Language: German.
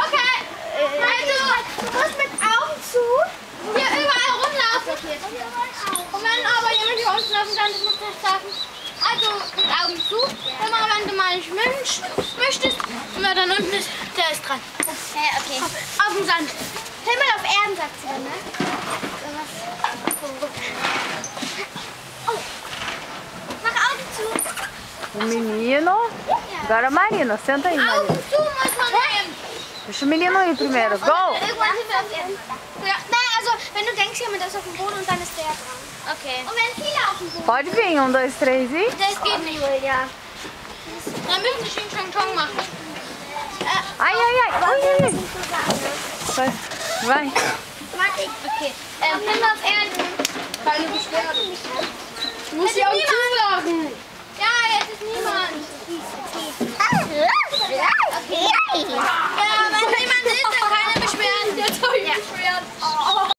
Okay, also du musst mit Augen zu hier überall rumlaufen. Und wenn aber jemand hier unten laufen kann, das muss ich sagen. Also mit Augen zu, immer wenn du mal nicht möchtest, und wer dann unten ist, der ist dran. Okay. Auf dem Sand. Himmel auf Erden, sagt sie dann, ne? Oh. Mach Augen zu. O menino. Agora a Marina. Senta aí, Marina. Augen zu muss man nehmen. Deixa o menino ir primeiro. Go! Irgendwann sind wir auf Erden. Ja, nein, also wenn du denkst, jemand ist auf dem Boden und dann ist der dran. Okay. Und wenn viele auf dem Boden Pode vir. 1, 2, 3 e... das geht nicht. Ja. Dann müssen wir Xing Shang Chong machen. Ai, ai, ai. Ai, ai, ai. Vai. Okay. Himmel auf Erden. Keine Beschwerden. Du musst die Augen zumachen. Ja, jetzt ist niemand. Okay. Ja, wenn niemand ist, dann keine Beschwerden. Jetzt habe ich Beschwerden.